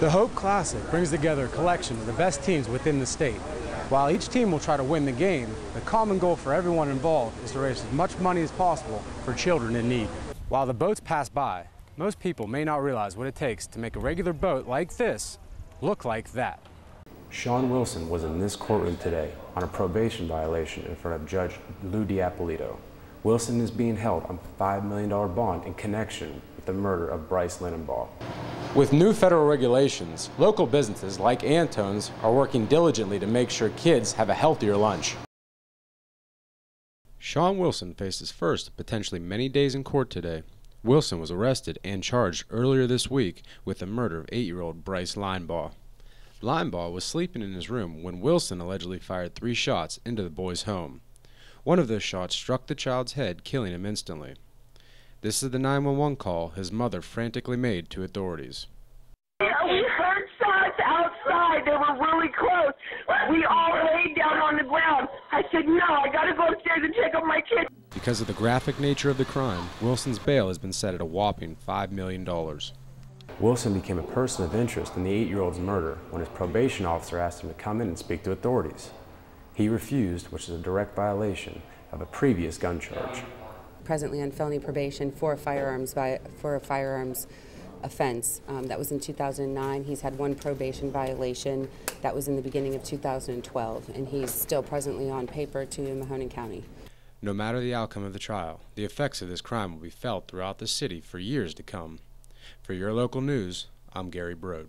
The Hope Classic brings together a collection of the best teams within the state. While each team will try to win the game, the common goal for everyone involved is to raise as much money as possible for children in need. While the boats pass by, most people may not realize what it takes to make a regular boat like this look like that. Sean Wilson was in this courtroom today on a probation violation in front of Judge Lou Diapolito. Wilson is being held on a $5 million bond in connection with the murder of Bryce Linenbaugh. With new federal regulations, local businesses like Antone's are working diligently to make sure kids have a healthier lunch. Sean Wilson faced his first of potentially many days in court today. Wilson was arrested and charged earlier this week with the murder of 8-year-old Bryce Linenbaugh. Linenbaugh was sleeping in his room when Wilson allegedly fired 3 shots into the boy's home. One of those shots struck the child's head, killing him instantly. This is the 911 call his mother frantically made to authorities. We heard shots outside. They were really close. We all laid down on the ground. I said, no, I got to go upstairs and check on my kid. Because of the graphic nature of the crime, Wilson's bail has been set at a whopping $5 million. Wilson became a person of interest in the 8-year-old's murder when his probation officer asked him to come in and speak to authorities. He refused, which is a direct violation of a previous gun charge. Presently on felony probation for a firearms offense. That was in 2009. He's had 1 probation violation. That was in the beginning of 2012, and he's still presently on paper to Mahoning County. No matter the outcome of the trial, the effects of this crime will be felt throughout the city for years to come. For your local news, I'm Gary Brode.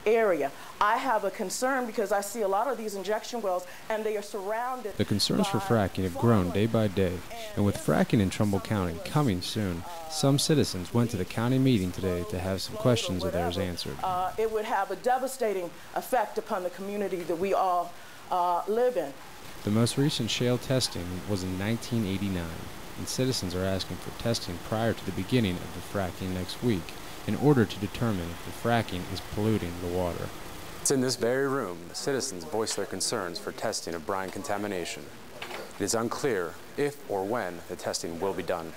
Area. I have a concern because I see a lot of these injection wells and they are surrounded. The concerns for fracking have grown day by day, and with fracking in Trumbull County coming soon, some citizens went to the county meeting today to have some questions of theirs answered. It would have a devastating effect upon the community that we all live in. The most recent shale testing was in 1989, and citizens are asking for testing prior to the beginning of the fracking next week, in order to determine if the fracking is polluting the water. It's in this very room that citizens voice their concerns for testing of brine contamination. It is unclear if or when the testing will be done.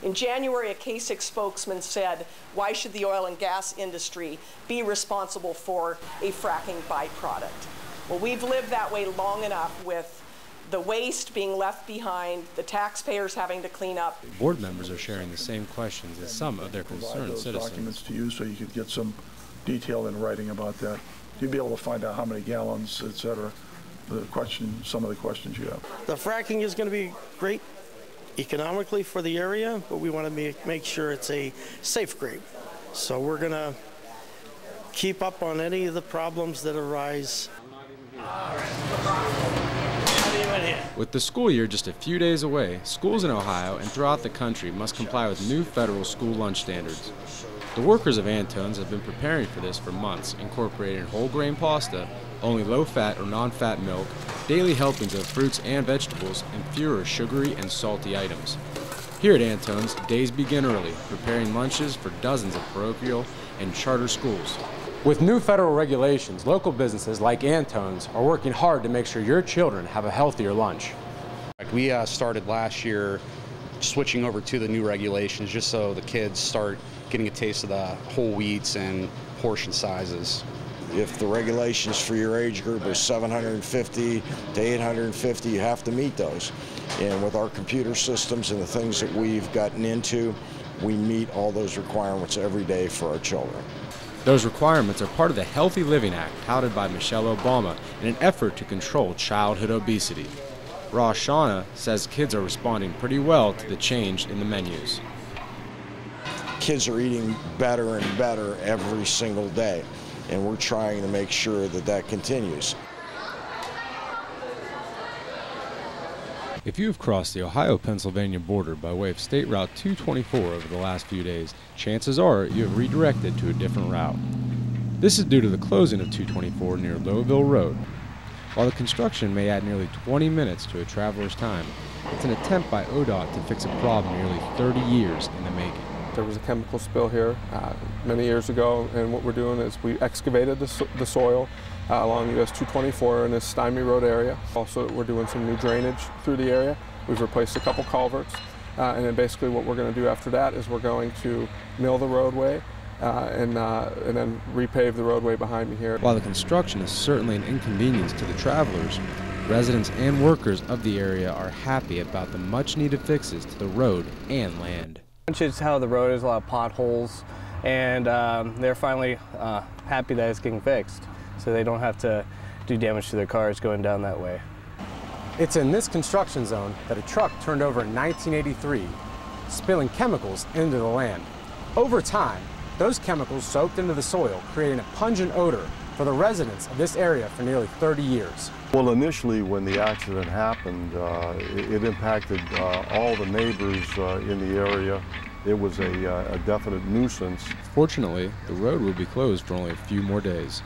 In January, a Kasich spokesman said, why should the oil and gas industry be responsible for a fracking byproduct? Well, we've lived that way long enough with the waste being left behind, the taxpayers having to clean up. Board members are sharing the same questions as some of their concerned citizens. Documents to you so you could get some detail in writing about that. You'd be able to find out how many gallons, etc. Some of the questions you have. The fracking is going to be great economically for the area, but we want to make sure it's a safe grade. So we're going to keep up on any of the problems that arise. With the school year just a few days away, schools in Ohio and throughout the country must comply with new federal school lunch standards. The workers of Antone's have been preparing for this for months, incorporating whole grain pasta, only low-fat or non-fat milk, daily helpings of fruits and vegetables, and fewer sugary and salty items. Here at Antone's, days begin early, preparing lunches for dozens of parochial and charter schools. With new federal regulations, local businesses like Antone's are working hard to make sure your children have a healthier lunch. We started last year switching over to the new regulations just so the kids start getting a taste of the whole wheats and portion sizes. If the regulations for your age group are 750 to 850, you have to meet those. And with our computer systems and the things that we've gotten into, we meet all those requirements every day for our children. Those requirements are part of the Healthy Living Act touted by Michelle Obama in an effort to control childhood obesity. Ross Shauna says kids are responding pretty well to the change in the menus. Kids are eating better and better every single day, and we're trying to make sure that that continues. If you have crossed the Ohio-Pennsylvania border by way of State Route 224 over the last few days, chances are you have redirected to a different route. This is due to the closing of 224 near Lowville Road. While the construction may add nearly 20 minutes to a traveler's time, it's an attempt by ODOT to fix a problem nearly 30 years in the making. There was a chemical spill here many years ago, and what we're doing is we excavated the soil along US 224 in this Stymie Road area. Also, we're doing some new drainage through the area. We've replaced a couple culverts, and then basically what we're going to do after that is we're going to mill the roadway, and then repave the roadway behind me here. While the construction is certainly an inconvenience to the travelers, residents and workers of the area are happy about the much-needed fixes to the road and land. It's how the road is, a lot of potholes, and they're finally happy that it's getting fixed, so they don't have to do damage to their cars going down that way. It's in this construction zone that a truck turned over in 1983, spilling chemicals into the land. Over time, those chemicals soaked into the soil, creating a pungent odor for the residents of this area for nearly 30 years. Well, initially when the accident happened, it impacted all the neighbors in the area. It was a definite nuisance. Fortunately, the road will be closed for only a few more days.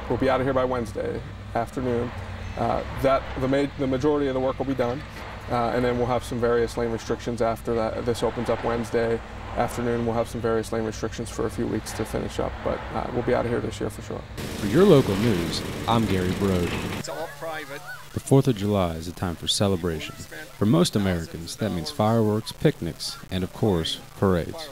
We'll be out of here by Wednesday afternoon. The majority of the work will be done, and then we'll have some various lane restrictions after that. This opens up Wednesday afternoon. We'll have some various lane restrictions for a few weeks to finish up, but we'll be out of here this year for sure. For your local news, I'm Gary Brode. It's all private. The 4th of July is a time for celebration. For most Americans, that means fireworks, picnics, and of course, parades.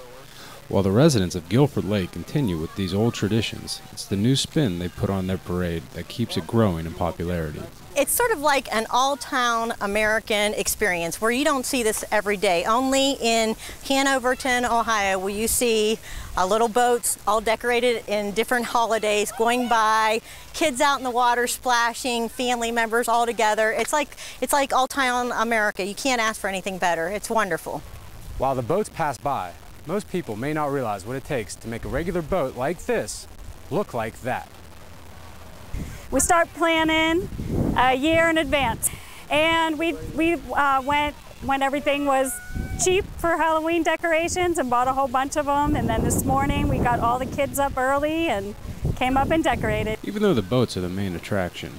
While the residents of Guilford Lake continue with these old traditions, it's the new spin they put on their parade that keeps it growing in popularity. It's sort of like an all-town American experience where you don't see this every day. Only in Hanoverton, Ohio, will you see little boats all decorated in different holidays going by, kids out in the water splashing, family members all together. It's like all-town America. You can't ask for anything better. It's wonderful. While the boats pass by, most people may not realize what it takes to make a regular boat like this look like that. We start planning a year in advance, and we went when everything was cheap for Halloween decorations and bought a whole bunch of them, and then this morning we got all the kids up early and came up and decorated. Even though the boats are the main attraction,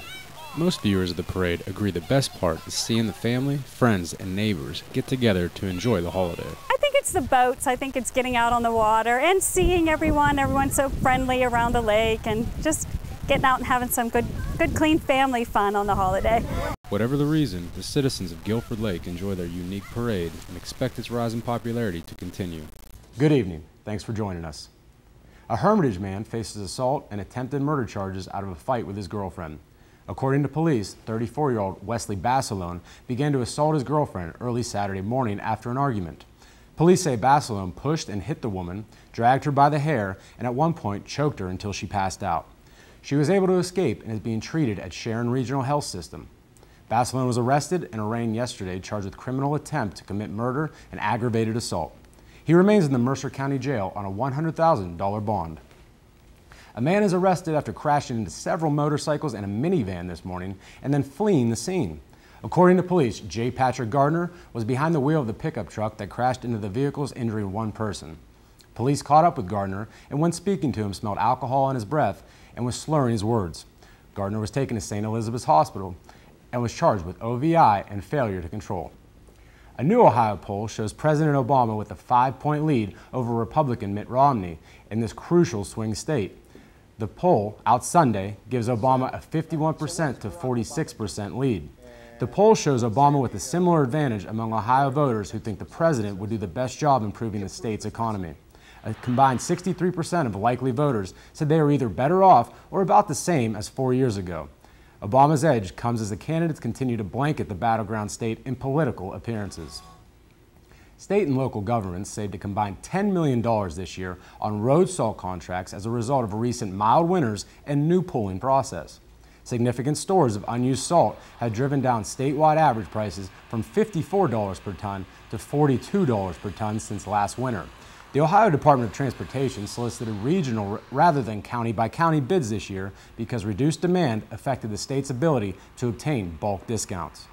most viewers of the parade agree the best part is seeing the family, friends, and neighbors get together to enjoy the holiday. I think it's the boats. I think it's getting out on the water and seeing everyone. Everyone's so friendly around the lake, and just getting out and having some good clean family fun on the holiday. Whatever the reason, the citizens of Guilford Lake enjoy their unique parade and expect its rise in popularity to continue. Good evening. Thanks for joining us. A Hermitage man faces assault and attempted murder charges out of a fight with his girlfriend. According to police, 34-year-old Wesley Basilone began to assault his girlfriend early Saturday morning after an argument. Police say Basilone pushed and hit the woman, dragged her by the hair, and at one point choked her until she passed out. She was able to escape and is being treated at Sharon Regional Health System. Basilone was arrested and arraigned yesterday, charged with criminal attempt to commit murder and aggravated assault. He remains in the Mercer County Jail on a $100,000 bond. A man is arrested after crashing into several motorcycles and a minivan this morning and then fleeing the scene. According to police, J. Patrick Gardner was behind the wheel of the pickup truck that crashed into the vehicles, injuring one person. Police caught up with Gardner and when speaking to him smelled alcohol in his breath and was slurring his words. Gardner was taken to St. Elizabeth's Hospital and was charged with OVI and failure to control. A new Ohio poll shows President Obama with a 5-point lead over Republican Mitt Romney in this crucial swing state. The poll, out Sunday, gives Obama a 51% to 46% lead. The poll shows Obama with a similar advantage among Ohio voters who think the president would do the best job improving the state's economy. A combined 63% of likely voters said they are either better off or about the same as 4 years ago. Obama's edge comes as the candidates continue to blanket the battleground state in political appearances. State and local governments saved a combined $10 million this year on road salt contracts as a result of recent mild winters and new pooling process. Significant stores of unused salt have driven down statewide average prices from $54 per ton to $42 per ton since last winter. The Ohio Department of Transportation solicited regional rather than county-by-county bids this year because reduced demand affected the state's ability to obtain bulk discounts.